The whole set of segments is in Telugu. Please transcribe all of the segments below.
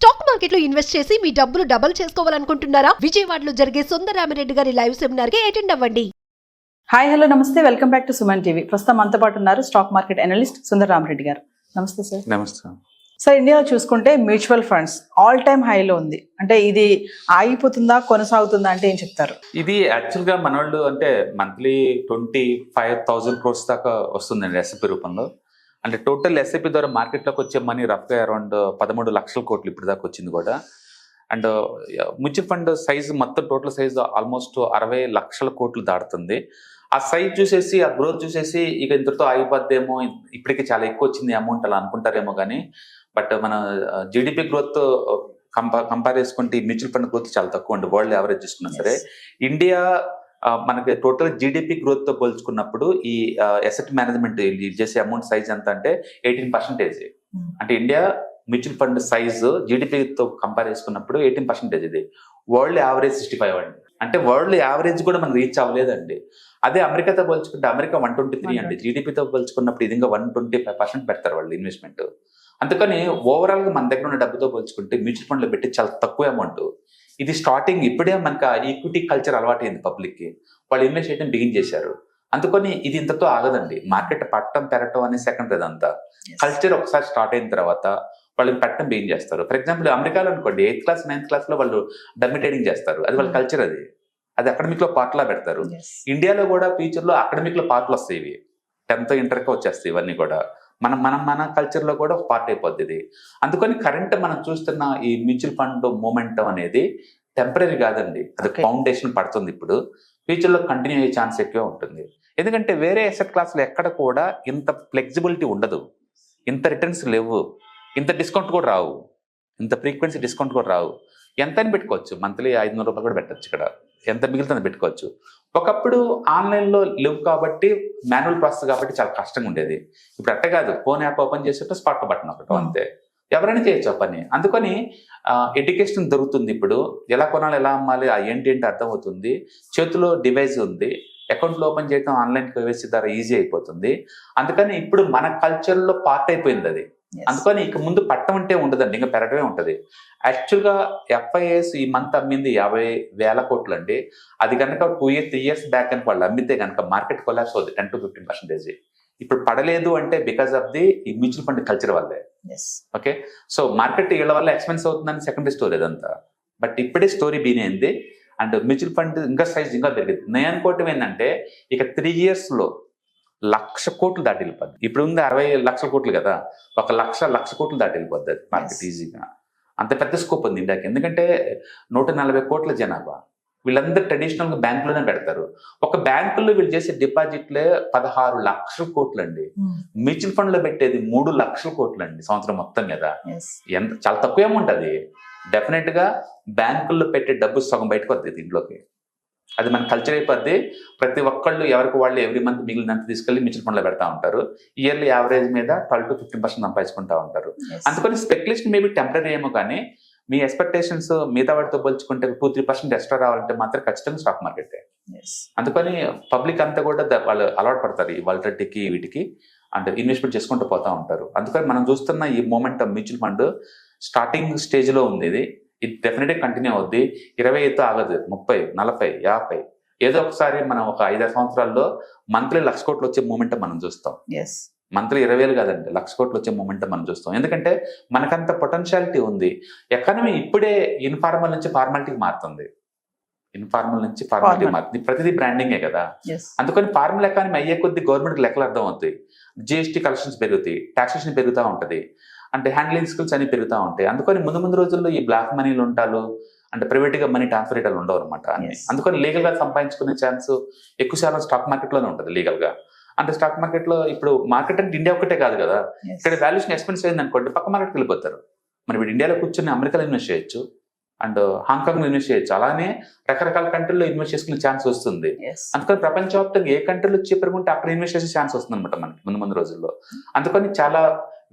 స్టాక్ మార్కెట్లో ఇన్వెస్ట్ చేసి మీ డబ్బులు డబుల్ చేసుకోవాలనుకుంటున్నారా? విజయవాడలో జరిగే సుందరరామిరెడ్డి గారి లైవ్ సెమినార్ కి అటెండ్ అవ్వండి. హాయ్ హలో నమస్తే, welcome back to Suman TV. ప్రస్తుతం మనతో పాటు ఉన్నారు స్టాక్ మార్కెట్ అనలిస్ట్ సుందరరామిరెడ్డి గారు. నమస్తే సార్. నమస్తే సార్, ఇండియాలో చూసుకుంటే మ్యూచువల్ ఫండ్స్ ఆల్ టైమ్ హైలో ఉంది. అంటే ఇది ఆగిపోతుందా, కొనసాగుతుందా అంటే ఏం చెప్తారు? ఇది యాక్చువల్గా మన వాళ్ళు అంటే మంత్లీ 25,000 crores దాకా వస్తుందండి ఎస్ఐపి రూపంలో. అంటే టోటల్ ఎస్ఐపి ద్వారా మార్కెట్లోకి వచ్చే మనీ రఫ్గా అరౌండ్ 13 లక్షల కోట్లు ఇప్పుడు దాకా వచ్చింది కూడా. అండ్ మ్యూచువల్ ఫండ్ సైజ్ మొత్తం టోటల్ సైజ్ ఆల్మోస్ట్ 60 లక్షల కోట్లు దాటుతుంది. ఆ సైజ్ చూసేసి, ఆ గ్రోత్ చూసేసి ఇక ఇంతటితో ఆగిపోద్దేమో, ఇప్పటికే చాలా ఎక్కువ వచ్చింది అమౌంట్ అలా అనుకుంటారేమో. కానీ బట్ మన జీడిపి గ్రోత్ కంపేర్ చేసుకుంటే మ్యూచువల్ ఫండ్ గ్రోత్ చాలా తక్కువ అండి. వరల్డ్ యావరేజ్ చూసుకున్నా సరే ఇండియా మనకి టోటల్ జీడిపి గ్రోత్ తో పోల్చుకున్నప్పుడు ఈ అసెట్ మేనేజ్మెంట్ చేసే అమౌంట్ సైజ్ ఎంత అంటే 18%. అంటే ఇండియా మ్యూచువల్ ఫండ్ సైజ్ జీడిపితో కంపేర్ చేసుకున్నప్పుడు 18% ఇది. వరల్డ్ యావరేజ్ 65 అండి. అంటే వరల్డ్ యావరేజ్ కూడా మనం రీచ్ అవ్వలేదండి. అదే అమెరికాతో పోల్చుకుంటే అమెరికా 123 అండి. జీడిపితో పోల్చుకున్నప్పుడు ఇది ఇంకా 125% పెడతారు వాళ్ళు ఇన్వెస్ట్మెంట్. అందుకని ఓవరాల్ గా మన దగ్గర ఉన్న డబ్బుతో పోల్చుకుంటే మ్యూచువల్ ఫండ్ లో పెట్టి చాలా తక్కువ అమౌంట్. ఇది స్టార్టింగ్ ఇప్పుడే మనకు ఈక్విటీ కల్చర్ అలవాటైంది పబ్లిక్ కి. వాళ్ళు ఇన్వెస్ట్ చేయడం బిగిన్ చేశారు. అందుకని ఇది ఇంతతో ఆగదండి. మార్కెట్ పట్టడం పెరగటం అనే సెకండ్ ఇదంతా. కల్చర్ ఒకసారి స్టార్ట్ అయిన తర్వాత వాళ్ళకి పెట్టడం బిగిన్ చేస్తారు. ఫర్ ఎగ్జాంపుల్ అమెరికాలో అనుకోండి 8th క్లాస్ 9th క్లాస్ లో వాళ్ళు డమ్మీ ట్రేడింగ్ చేస్తారు. అది వాళ్ళ కల్చర్. అది అకాడమిక్ లో పార్ట్ లా పెడతారు. ఇండియాలో కూడా ఫ్యూచర్ లో అకాడమిక్ లో పార్ట్లు వస్తాయి. ఇవి 10th ఇంటర్ కి వచ్చేస్తాయి. ఇవన్నీ కూడా మన కల్చర్ లో కూడా ఒక పార్ట్ అయిపోద్ది ఇది. అందుకని కరెంట్ మనం చూస్తున్న ఈ మ్యూచువల్ ఫండ్ మూమెంటం అనేది టెంపరీ కాదండి. అది ఫౌండేషన్ పడుతుంది. ఇప్పుడు ఫ్యూచర్ లో కంటిన్యూ అయ్యే ఛాన్స్ ఎక్కువ ఉంటుంది. ఎందుకంటే వేరే అసెట్ క్లాసులు ఎక్కడ కూడా ఇంత ఫ్లెక్సిబిలిటీ ఉండదు, ఇంత రిటర్న్స్ లేవు, ఇంత డిస్కౌంట్ కూడా రావు, ఇంత ఫ్రీక్వెన్సీ డిస్కౌంట్ కూడా రావు. ఎంత అని పెట్టుకోవచ్చు, మంత్లీ 500 రూపాయలు కూడా పెట్టచ్చు. ఇక్కడ ఎంత మిగులుతుంది పెట్టుకోవచ్చు. ఒకప్పుడు ఆన్లైన్లో లేవు కాబట్టి, మాన్యువల్ ప్రాసెస్ కాబట్టి చాలా కష్టంగా ఉండేది. ఇప్పుడు అట్ట కాదు, ఫోన్ యాప్ ఓపెన్ చేసేటో స్పాట్ బటన్ ఒకటో అంతే, ఎవరైనా చేయొచ్చు ఆ పని. అందుకని ఎడ్యుకేషన్ దొరుకుతుంది. ఇప్పుడు ఎలా కొనాలి, ఎలా అమ్మాలి, ఏంటి అర్థమవుతుంది. చేతిలో డివైస్ ఉంది, అకౌంట్లో ఓపెన్ చేయడం ఆన్లైన్ కేవైసీ ద్వారా ఈజీ అయిపోతుంది. అందుకని ఇప్పుడు మన కల్చర్లో పార్ట్ అయిపోయింది అది. అందుకని ఇక ముందు పట్టం అంటే ఉండదండి, ఇంకా పెరగడమే ఉంటుంది. యాక్చువల్గా FIS ఈ మంత్ అమ్మింది 50,000 కోట్లు అండి. అది కనుక 2-3 years బ్యాక్ కనుక వాళ్ళు అమ్మితే కనుక మార్కెట్ కొలాప్స్ అవుతుంది 10 to 15%. ఇప్పుడు పడలేదు అంటే బికాస్ ఆఫ్ ది ఈ మ్యూచువల్ ఫండ్ కల్చర్ వల్లే. ఓకే, సో మార్కెట్ వీళ్ళ వల్ల ఎక్స్పెన్స్ అవుతుందని సెకండరీ స్టోరీ అదంతా. బట్ ఇప్పుడే స్టోరీ బీన్ అయింది. అండ్ మ్యూచువల్ ఫండ్ ఇంకా సైజ్ ఇంకా పెరిగింది. నేను అనుకోవటం ఏంటంటే ఇక 3 years లో 1,00,000 కోట్లు దాటి వెళ్ళిపోద్ది. ఇప్పుడు ఉంది 60 లక్షల కోట్లు కదా, 1,00,000 కోట్లు దాటి వెళ్ళిపోద్ది అది మార్కెట్ ఈజీగా. అంత పెద్ద స్కోప్ ఉంది ఇండియాకి. ఎందుకంటే 140 కోట్ల జనాభా. వీళ్ళందరూ ట్రెడిషనల్ గా బ్యాంకులోనే పెడతారు. ఒక బ్యాంకుల్లో వీళ్ళు చేసే డిపాజిట్లే 16 లక్షల కోట్లు అండి. మ్యూచువల్ ఫండ్ లో పెట్టేది 3 లక్షల కోట్లు అండి సంవత్సరం మొత్తం మీద. ఎంత చాలా తక్కువ అమౌంట్ అది. డెఫినెట్ గా బ్యాంకుల్లో పెట్టే డబ్బు సగం బయటకు వస్తుంది దీంట్లోకి. అది మన కల్చర్ అయిపోద్ది. ప్రతి ఒక్కళ్ళు ఎవరికి వాళ్ళు ఎవ్రీ మంత్ మిగిలినంత తీసుకెళ్లి మ్యూచువల్ ఫండ్ లో పెడతా ఉంటారు. ఇయర్లీ యావరేజ్ మీద 12 to 15% సంపాదించుకుంటా ఉంటారు. అందుకని స్పెక్యులేషన్ మేబీ టెంపరీ ఏమో, కానీ మీ ఎక్స్పెక్టేషన్స్ మిగతా వాటితో పోల్చుకుంటే 2-3% ఎక్స్ట్రా రావాలంటే మాత్రం ఖచ్చితంగా స్టాక్ మార్కెటే. అందుకని పబ్లిక్ అంతా కూడా వాళ్ళు అలవాటు పడతారు ఈ వాలటిలిటీకి, వీటికి అంటే ఇన్వెస్ట్మెంట్ చేసుకుంటూ పోతా ఉంటారు. అందుకని మనం చూస్తున్న ఈ moment mutual fund starting stage లో ఉంది. ఇది డెఫినెట్గా కంటిన్యూ అవుద్ది. 25తో ఆగదు, 30, 40, 50 ఏదో ఒకసారి మనం ఒక 5-6 సంవత్సరాల్లో మంత్లీ 1,00,000 కోట్లు వచ్చే మూమెంట్ మనం చూస్తాం. మంత్లీ 20,000 కాదండి, 1,00,000 కోట్లు వచ్చే మూమెంట్ మనం చూస్తాం. ఎందుకంటే మనకంత పొటెన్షియాలిటీ ఉంది. ఎకానమీ ఇప్పుడే ఇన్ఫార్మల్ నుంచి ఫార్మాలిటీకి మారుతుంది. ఇన్ఫార్మల్ నుంచి ఫార్మాలిటీ మారుతుంది. ప్రతిదీ బ్రాండింగే కదా. అందుకని ఫార్మల్ ఎకానమీ అయ్యే కొద్ది గవర్నమెంట్ లెక్కలు అర్థం అవుతాయి. GST కలెక్షన్స్ పెరుగుతాయి, టాక్సేషన్ పెరుగుతూ ఉంటుంది, అంటే హ్యాండ్లింగ్ స్కిల్స్ అన్ని పెరుగుతూ ఉంటాయి. అందుకని ముందు రోజుల్లో ఈ బ్లాక్ మనీలు ఉంటారు, అంటే ప్రైవేట్ గా మనీ ట్రాన్స్ఫర్ చేయడాలు ఉండవు అనమాట అన్ని. అందుకని లీగల్ గా సంపాదించుకునే ఛాన్స్ ఎక్కువ శాతం స్టాక్ మార్కెట్ లోనే ఉంటుంది లీగల్ గా. అంటే స్టాక్ మార్కెట్ లో ఇప్పుడు మార్కెట్ అంటే ఇండియా ఒకటే కాదు కదా. ఇక్కడ వాల్యుయేషన్ ఎక్స్పెన్స్ అయింది అనుకోండి, పక్క మార్కెట్కి వెళ్ళిపోతారు. మరి ఇప్పుడు ఇండియాలో కూర్చొని అమెరికాలో ఇన్వెస్ట్ చేయొచ్చు, అండ్ హాంకాంగ్ లో ఇన్వెస్ట్ చేయొచ్చు. అలానే రకరకాల కంట్రీలో ఇన్వెస్ట్ చేసుకునే ఛాన్స్ వస్తుంది. అందుకని ప్రపంచవ్యాప్తంగా ఏ కంట్రీలో చీపర్గా ఉంటే అక్కడ ఇన్వెస్ట్ చేసే ఛాన్స్ వస్తుంది అనమాట మనకి ముందు రోజుల్లో. అందుకని చాలా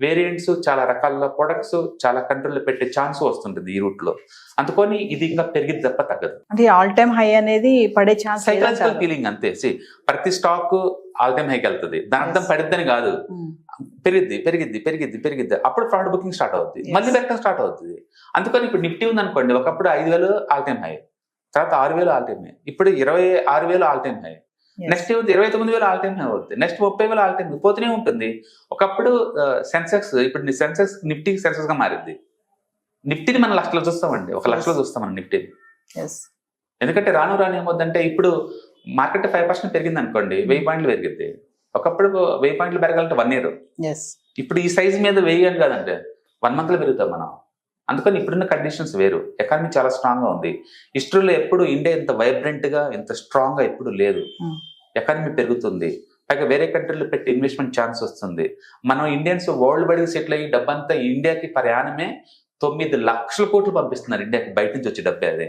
వేరియంట్స్, చాలా రకాల ప్రొడక్ట్స్, చాలా కంట్రీలో పెట్టే ఛాన్స్ వస్తుంటుంది ఈ రూట్ లో. అందుకని ఇది ఇంకా పెరిగిద్ది తప్ప తగ్గదు. అంటే ఆల్ టైమ్ హై అనేది పడే ఛాన్స్ సైకలాజికల్ ఫీలింగ్ అంతే. ప్రతి స్టాక్ ఆల్ టైమ్ హైకి వెళ్తుంది, దాని అర్థం పడిద్దని కాదు. పెరిగిద్ది పెరిగిద్ది పెరిగిద్ది పెరిగిద్ది, అప్పుడు ఫ్రాడ్ బుకింగ్ స్టార్ట్ అవుతుంది, మళ్ళీ పెరగడం స్టార్ట్ అవుతుంది. అందుకని ఇప్పుడు నిఫ్టీ ఉంది అనుకోండి, ఒకప్పుడు 5,000 ఆల్ టైమ్ హై, తర్వాత 6,000 ఆల్ టైమ్ హై, ఇప్పుడు 26,000 all time high, next 29,000 all time high అవుతుంది, నెక్స్ట్ 30,000 ఆల్ టైమ్ పోతూనే ఉంటుంది. ఒకప్పుడు సెన్సెక్స్, ఇప్పుడు సెన్సెక్స్ నిఫ్టీకి సెన్సెక్స్ గా మారింది. నిఫ్టీని మనం లక్షలో చూస్తామండి, 1,00,000 చూస్తాం మనం నిఫ్టీని. ఎందుకంటే రాను రాను ఏమవుతుందంటే, ఇప్పుడు మార్కెట్ 5% పెరిగింది అనుకోండి, 1000 పాయింట్లు పెరిగింది. ఒకప్పుడు 1000 పాయింట్లు పెరగాలంటే 1 year. ఇప్పుడు ఈ సైజ్ మీద 1000 అని కాదంటే 1 month లో పెరుగుతాం మనం. అందుకని ఇప్పుడున్న కండిషన్స్ వేరు, ఎకానమీ చాలా స్ట్రాంగ్ గా ఉంది. హిస్టరీలో ఎప్పుడు ఇండియా ఇంత వైబ్రెంట్ గా, ఇంత స్ట్రాంగ్ గా ఎప్పుడు లేదు. ఎకానమీ పెరుగుతుంది, పైగా వేరే కంట్రీలో పెట్టి ఇన్వెస్ట్మెంట్ ఛాన్స్ వస్తుంది. మనం ఇండియన్స్ వరల్డ్ వైడ్ సెటిల్ అయ్యి డబ్బంతా ఇండియాకి ప్రయాణమే 9 లక్షల కోట్లు పంపిస్తున్నారు ఇండియాకి, బయట నుంచి వచ్చే డబ్బే. అదే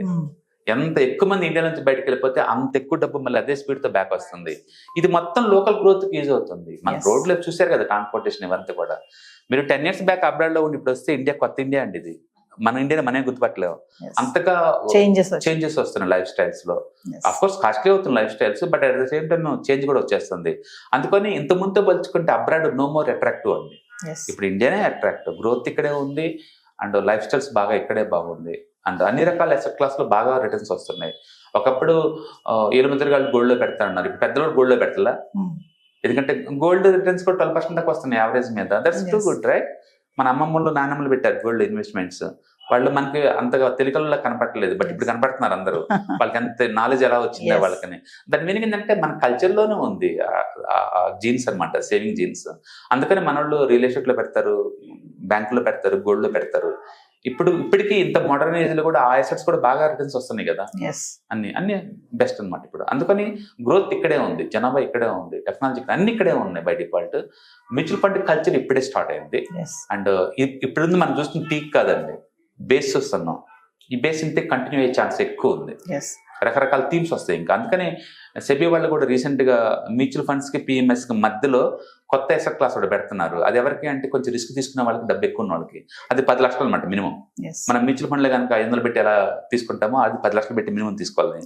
ఎంత ఎక్కువ మంది ఇండియా నుంచి బయటకు వెళ్ళిపోతే అంత ఎక్కువ డబ్బు మళ్ళీ అదే స్పీడ్ తో బ్యాక్ వస్తుంది. ఇది మొత్తం లోకల్ గ్రోత్ కి యూజ్ అవుతుంది. మన రోడ్లో చూసారు కదా ట్రాన్స్పోర్టేషన్ ఇవంతా కూడా. మీరు 10 years బ్యాక్ అబ్రాడ్ లో ఉండి ఇప్పుడు వస్తే ఇండియా కొత్త ఇండియా అండి. ఇది మన ఇండియా మనమే గుర్తుపట్టలేము, అంతగా చేంజెస్ వస్తున్నాయి లైఫ్ స్టైల్స్ లో. అఫ్ కోర్స్ కాస్ట్లీ అవుతుంది life styles, but at the same time change కూడా వచ్చేస్తుంది. అందుకని ఇంత ముందు పోల్చుకుంటే అబ్రాడ్ నో మోర్ అట్రాక్టివ్ అండి. ఇప్పుడు ఇండియానే అట్రాక్టివ్, గ్రోత్ ఇక్కడే ఉంది, అండ్ లైఫ్ స్టైల్స్ బాగా ఇక్కడే బాగుంది, అండ్ అన్ని రకాల అసెట్ క్లాస్ లో బాగా రిటర్న్స్ వస్తున్నాయి. ఒకప్పుడు 7 గాళ్ళు గోల్డ్ లో పెడతా ఉన్నారు, ఇప్పుడు పెద్దలు గోల్డ్ లో పెట్టాలా, ఎందుకంటే గోల్డ్ రిటర్న్స్ కూడా 12% దాకా వస్తున్నాయి యావరేజ్ మీద. That's too good right. మన అమ్మమ్మలు నాన్నమ్మలు పెట్టారు గోల్డ్ ఇన్వెస్ట్మెంట్స్, వాళ్ళు మనకి అంతగా తెలికల్లో కనపడలేదు, బట్ ఇప్పుడు కనపడుతున్నారు అందరూ. వాళ్ళకి అంత నాలెడ్జ్ ఎలా వచ్చిందా వాళ్ళకని. దాని మీనింగ్ ఏంటంటే మన కల్చర్ లోనే ఉంది జీన్స్ అనమాట, సేవింగ్ జీన్స్. అందుకని మన వాళ్ళు రియల్ ఎస్టేట్ లో పెడతారు, బ్యాంకులో పెడతారు, గోల్డ్ లో పెడతారు. ఇప్పటికీ ఇంత మోడర్న్ ఏజ్ లో కూడా ఆ అసెట్స్ కూడా బాగా రిటర్న్స్ వస్తున్నాయి కదా, అన్ని బెస్ట్ అనమాట ఇప్పుడు. అందుకని గ్రోత్ ఇక్కడే ఉంది, జనాభా ఇక్కడే ఉంది, టెక్నాలజీ అన్ని ఇక్కడే ఉన్నాయి by default. Mutual fund culture ఇప్పుడే స్టార్ట్ అయింది, అండ్ ఇప్పుడు మనం చూస్తున్న పీక్ కాదండి, బేస్ చూస్తున్నాం. ఈ బేస్ ఇంతే కంటిన్యూ అయ్యే ఛాన్స్ ఎక్కువ ఉంది, రకరకాల థీమ్స్ వస్తాయి ఇంకా. అందుకని సెబీ వాళ్ళు కూడా రీసెంట్ గా మ్యూచువల్ ఫండ్స్ కి పిఎంఎస్ కి మధ్యలో కొత్త అసెట్ క్లాస్ కూడా పెడుతున్నారు. అది ఎవరికి అంటే కొంచెం రిస్క్ తీసుకునే వాళ్ళకి, డబ్బు ఎక్కువ ఉన్న వాళ్ళకి. అది 10 లక్షలు అనమాట మినిమం. మనం మ్యూచువల్ ఫండ్ లో కనుక 500 పెట్టి ఎలా తీసుకుంటామో అది 10 లక్షలు పెట్టి మినిమం తీసుకోవాలి.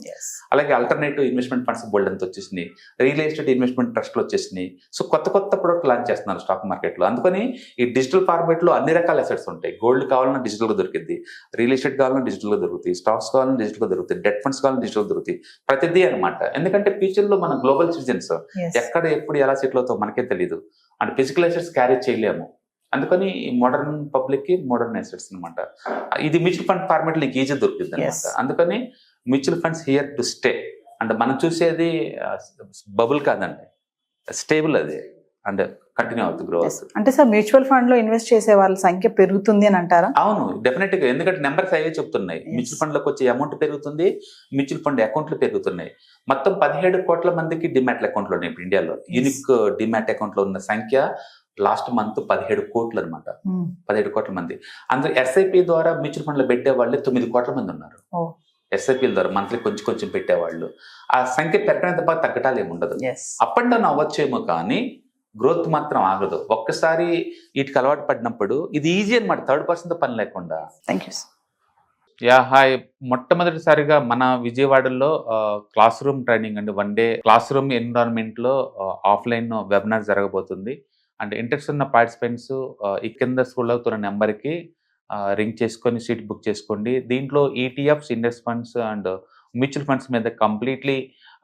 అలాగే ఆల్టర్నేటివ్ ఇన్వెస్ట్మెంట్ ఫండ్స్ బోల్డ్ అంతా వచ్చేసినాయి, రియల్ ఎస్టేట్ ఇన్వెస్ట్మెంట్ ట్రస్ట్లు వచ్చేసినాయి. సో కొత్త ప్రొడక్ట్ లాంచ్ చేస్తున్నారు స్టాక్ మార్కెట్ లో. అందుకని ఈ డిజిటల్ ఫార్మేట్ లో అన్ని రకాల అసెట్స్ ఉంటాయి. గోల్డ్ కావాలన్నా డిజిటల్ గా దొరికింది, రియల్ ఎస్టేట్ కావాలన్నా డిజిటల్ గా దొరుకుతాయి, స్టాక్స్ కావాలన్నా డిజిటల్ గా దొరుకుతాయి, డెట్ ఫండ్స్ కావాలన్నా డిజిటల్ గా దొరుకుతాయి, ప్రతిదీ అనమాట. ఎందుకంటే ఫ్యూచర్ లో మన గ్లోబల్ సిటిజన్స్ ఎక్కడ ఎప్పుడు ఎలా సెటిల్ అవుతావు మనకే తెలియదు, అండ్ ఫిజికల్ అసెట్స్ క్యారీ చేయలేము. అందుకని మోడర్న్ పబ్లిక్ కి మోడర్న్ అసెట్స్ అనమాట. ఇది మ్యూచువల్ ఫండ్ ఫార్మేట్ లో ఈజీ దొరుకుతుంది అనమాట. అందుకని mutual funds here to stay. And మనం చూసేది బబుల్ కాదండి, స్టేబుల్ అది, అండ్ కంటిన్యూ అవుతుంది గ్రోత్. అంటే సార్ మ్యూచువల్ ఫండ్ లో ఇన్వెస్ట్ చేసే వాళ్ళ సంఖ్య పెరుగుతుంది అని అంటారా? అవును, డెఫినెట్ గా. ఎందుకంటే నెంబర్స్ అవే చెప్తున్నాయి. మ్యూచువల్ ఫండ్ లోకి వచ్చే అమౌంట్ పెరుగుతుంది, మ్యూచువల్ ఫండ్ అకౌంట్లు పెరుగుతున్నాయి. మొత్తం 17 కోట్ల మందికి డిమాట్ అకౌంట్లు ఉన్నాయి ఇప్పుడు ఇండియాలో. యూనిక్ డిమాట్ అకౌంట్ లో ఉన్న సంఖ్య లాస్ట్ మంత్ 17 కోట్లు అనమాట. 17 కోట్ల మంది. అందులో ఎస్ఐపి ద్వారా మ్యూచువల్ ఫండ్ లో పెట్టే వాళ్ళే 9 కోట్ల మంది ఉన్నారు. ఎస్ఐపిల ద్వారా మంత్లీ కొంచెం పెట్టేవాళ్ళు. ఆ సంఖ్య పెరగడం తప్ప తగ్గటాలు ఏమి ఉండదు. అప్ అండ్ డౌన్ అవ్వచ్చేమో కానీ గ్రోత్ మాత్రం ఆగదు. ఒక్కసారి వీటికి అలవాటు పడినప్పుడు ఇది ఈజీ అనమాట, 3rd person తో పని లేకుండా. హాయ్. మొట్టమొదటిసారిగా మన విజయవాడలో క్లాస్ రూమ్ ట్రైనింగ్ అండి, 1 day క్లాస్ రూమ్ ఎన్విరాన్మెంట్ లో ఆఫ్లైన్ వెబినార్ జరగబోతుంది. అండ్ ఇంట్రెస్ట్ ఉన్న పార్టిసిపెంట్స్ ఈ కింద స్క్రోల్ అవుతున్న నెంబర్కి రింగ్ చేసుకొని సీట్ బుక్ చేసుకోండి. దీంట్లో ETFs, index funds and mutual funds మీద completely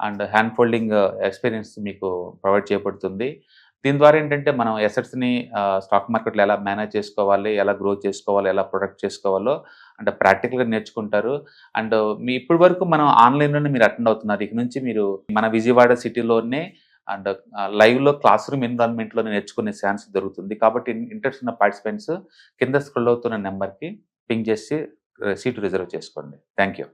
and hand folding experience మీకు ప్రొవైడ్ చేయబడుతుంది. దీని ద్వారా ఏంటంటే మనం అసెట్స్ని స్టాక్ మార్కెట్లో ఎలా మేనేజ్ చేసుకోవాలి, ఎలా గ్రో చేసుకోవాలి, ఎలా ప్రొడక్ట్ చేసుకోవాలో అంటే ప్రాక్టికల్గా నేర్చుకుంటారు. అండ్ మీ ఇప్పటి వరకు మనం ఆన్లైన్లోనే మీరు అటెండ్ అవుతున్నారు. ఇక నుంచి మీరు మన విజయవాడ సిటీలోనే అండ్ లైవ్లో క్లాస్ రూమ్ ఎన్విరాన్మెంట్లోనే నేర్చుకునే ఛాన్స్ దొరుకుతుంది. కాబట్టి ఇంట్రెస్ట్ ఉన్న పార్టిసిపెంట్స్ కింద స్క్రోల్ అవుతున్న నెంబర్కి పింగ్ చేసి సీటు రిజర్వ్ చేసుకోండి. Thank you.